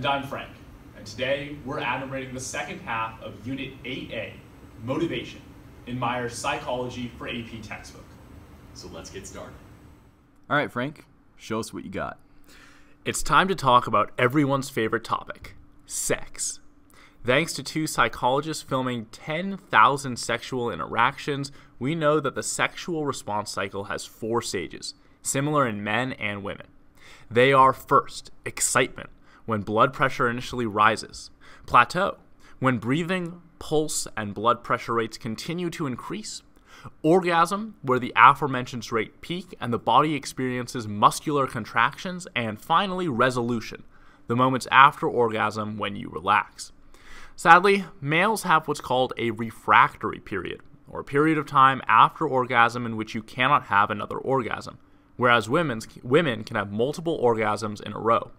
And I'm Frank, and today we're enumerating the second half of Unit 8A, Motivation, in Meyer's Psychology for AP textbook. So let's get started. All right, Frank, show us what you got. It's time to talk about everyone's favorite topic, sex. Thanks to two psychologists filming 10,000 sexual interactions, we know that the sexual response cycle has 4 stages, similar in men and women. They are first, excitement, when blood pressure initially rises. Plateau, when breathing, pulse, and blood pressure rates continue to increase. Orgasm, where the aforementioned rate peak and the body experiences muscular contractions. And finally, resolution, the moments after orgasm when you relax. Sadly, males have what's called a refractory period, or a period of time after orgasm in which you cannot have another orgasm, whereas women can have multiple orgasms in a row.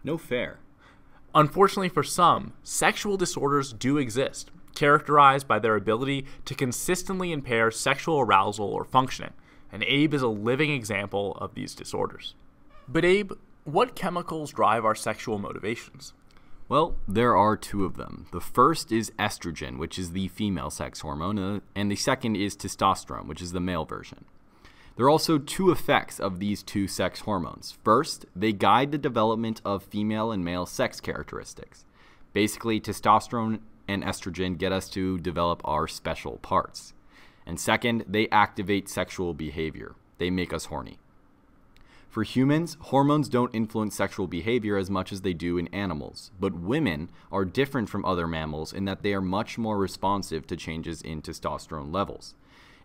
No fair. Unfortunately for some, sexual disorders do exist, characterized by their ability to consistently impair sexual arousal or functioning, and Abe is a living example of these disorders. But Abe, what chemicals drive our sexual motivations? Well, there are 2 of them. The first is estrogen, which is the female sex hormone, and the second is testosterone, which is the male version. There are also 2 effects of these 2 sex hormones. First, they guide the development of female and male sex characteristics. Basically, testosterone and estrogen get us to develop our special parts. And second, they activate sexual behavior. They make us horny. For humans, hormones don't influence sexual behavior as much as they do in animals, but women are different from other mammals in that they are much more responsive to changes in testosterone levels.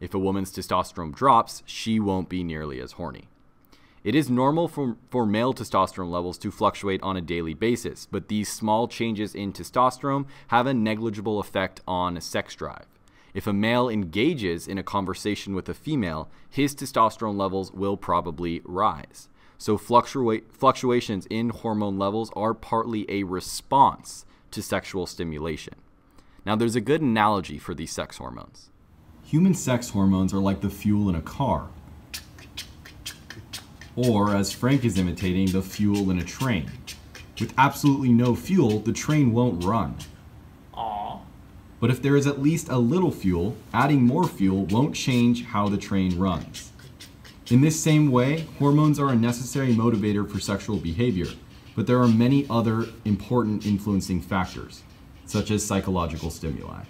If a woman's testosterone drops, she won't be nearly as horny. It is normal for male testosterone levels to fluctuate on a daily basis, but these small changes in testosterone have a negligible effect on sex drive. If a male engages in a conversation with a female, his testosterone levels will probably rise. So fluctuations in hormone levels are partly a response to sexual stimulation. Now, there's a good analogy for these sex hormones. Human sex hormones are like the fuel in a car. Or, as Frank is imitating, the fuel in a train. With absolutely no fuel, the train won't run. Aww. But if there is at least a little fuel, adding more fuel won't change how the train runs. In this same way, hormones are a necessary motivator for sexual behavior, but there are many other important influencing factors, such as psychological stimuli.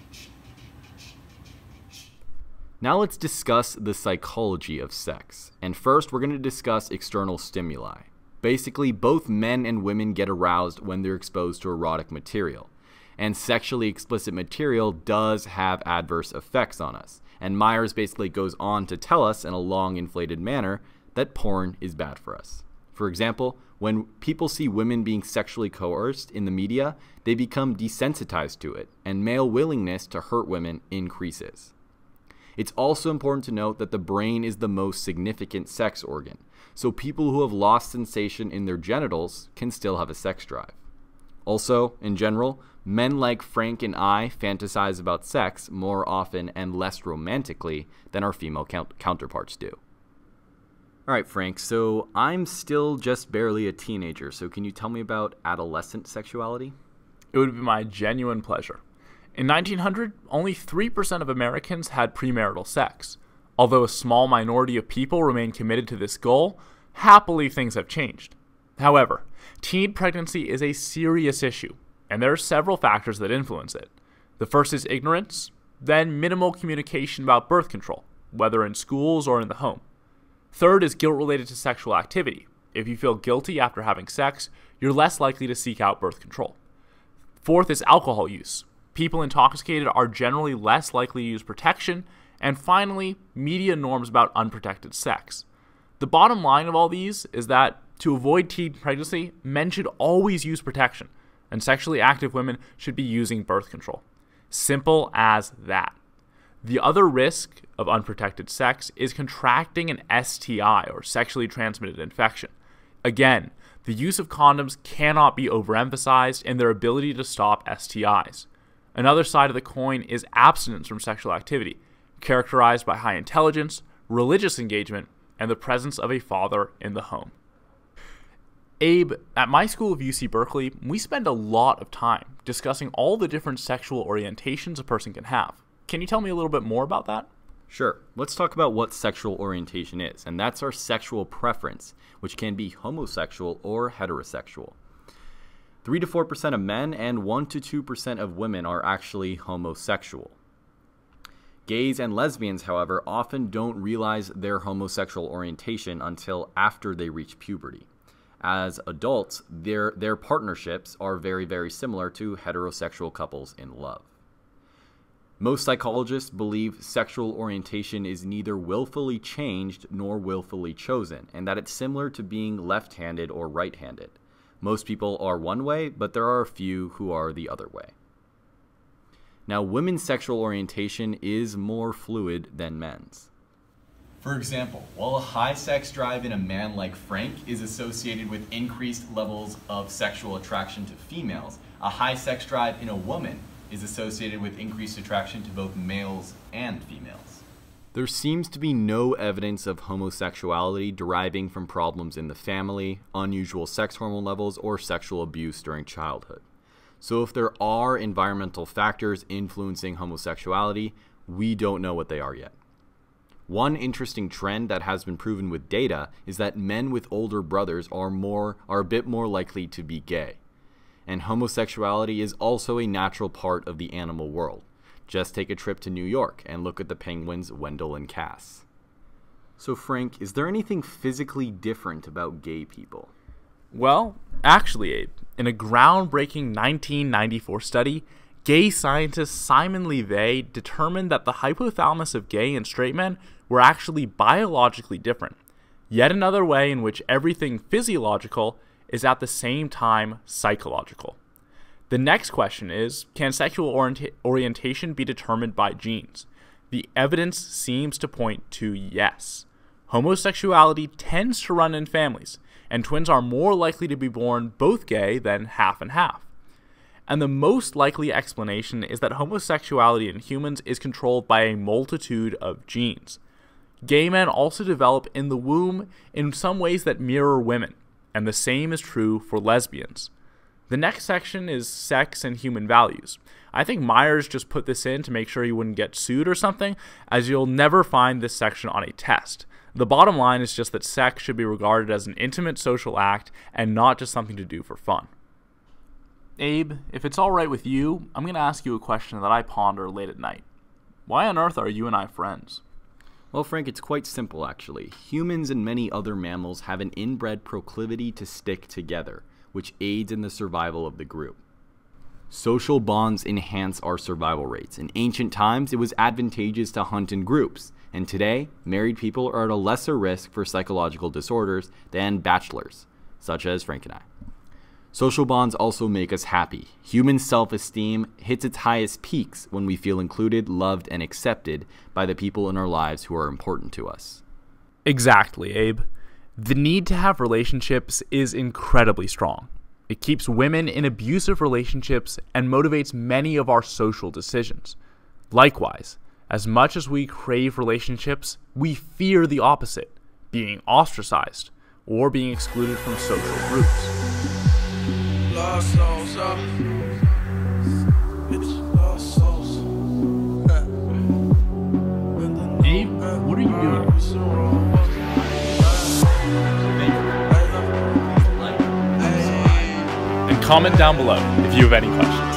Now let's discuss the psychology of sex. And first, we're going to discuss external stimuli. Basically, both men and women get aroused when they're exposed to erotic material. And sexually explicit material does have adverse effects on us. And Myers basically goes on to tell us in a long, inflated manner that porn is bad for us. For example, when people see women being sexually coerced in the media, they become desensitized to it, and male willingness to hurt women increases. It's also important to note that the brain is the most significant sex organ, so people who have lost sensation in their genitals can still have a sex drive. Also, in general, men like Frank and I fantasize about sex more often and less romantically than our female counterparts do. All right, Frank, so I'm still just barely a teenager, so can you tell me about adolescent sexuality? It would be my genuine pleasure. In 1900, only 3% of Americans had premarital sex. Although a small minority of people remain committed to this goal, happily things have changed. However, teen pregnancy is a serious issue, and there are several factors that influence it. The first is ignorance, then minimal communication about birth control, whether in schools or in the home. Third is guilt related to sexual activity. If you feel guilty after having sex, you're less likely to seek out birth control. Fourth is alcohol use. People intoxicated are generally less likely to use protection. And finally, media norms about unprotected sex. The bottom line of all these is that to avoid teen pregnancy, men should always use protection, and sexually active women should be using birth control. Simple as that. The other risk of unprotected sex is contracting an STI, or sexually transmitted infection. Again, the use of condoms cannot be overemphasized in their ability to stop STIs. Another side of the coin is abstinence from sexual activity, characterized by high intelligence, religious engagement, and the presence of a father in the home. Abe, at my school of UC Berkeley, we spend a lot of time discussing all the different sexual orientations a person can have. Can you tell me a little bit more about that? Sure. Let's talk about what sexual orientation is, and that's our sexual preference, which can be homosexual or heterosexual. 3 to 4% of men and 1 to 2% of women are actually homosexual. Gays and lesbians, however, often don't realize their homosexual orientation until after they reach puberty. As adults, their partnerships are very, very similar to heterosexual couples in love. Most psychologists believe sexual orientation is neither willfully changed nor willfully chosen, and that it's similar to being left-handed or right-handed. Most people are one way, but there are a few who are the other way. Now, women's sexual orientation is more fluid than men's. For example, while a high sex drive in a man like Frank is associated with increased levels of sexual attraction to females, a high sex drive in a woman is associated with increased attraction to both males and females. There seems to be no evidence of homosexuality deriving from problems in the family, unusual sex hormone levels, or sexual abuse during childhood. So if there are environmental factors influencing homosexuality, we don't know what they are yet. One interesting trend that has been proven with data is that men with older brothers are a bit more likely to be gay. And homosexuality is also a natural part of the animal world. Just take a trip to New York and look at the penguins Wendell and Cass. So Frank, is there anything physically different about gay people? Well, actually, Abe, in a groundbreaking 1994 study, gay scientist Simon Levy determined that the hypothalamus of gay and straight men were actually biologically different. Yet another way in which everything physiological is at the same time psychological. The next question is, can sexual orientation be determined by genes? The evidence seems to point to yes. Homosexuality tends to run in families, and twins are more likely to be born both gay than half and half. And the most likely explanation is that homosexuality in humans is controlled by a multitude of genes. Gay men also develop in the womb in some ways that mirror women, and the same is true for lesbians. The next section is sex and human values. I think Myers just put this in to make sure he wouldn't get sued or something, as you'll never find this section on a test. The bottom line is just that sex should be regarded as an intimate social act and not just something to do for fun. Abe, if it's all right with you, I'm going to ask you a question that I ponder late at night. Why on earth are you and I friends? Well, Frank, it's quite simple, actually. Humans and many other mammals have an inbred proclivity to stick together, which aids in the survival of the group. Social bonds enhance our survival rates. In ancient times, it was advantageous to hunt in groups, and today, married people are at a lesser risk for psychological disorders than bachelors, such as Frank and I. Social bonds also make us happy. Human self-esteem hits its highest peaks when we feel included, loved, and accepted by the people in our lives who are important to us. Exactly, Abe. The need to have relationships is incredibly strong. It keeps women in abusive relationships and motivates many of our social decisions. Likewise, as much as we crave relationships, we fear the opposite, being ostracized or being excluded from social groups. Lost souls, Abe, what are you doing? And comment down below if you have any questions.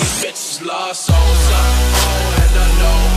These bitches lost souls, and I know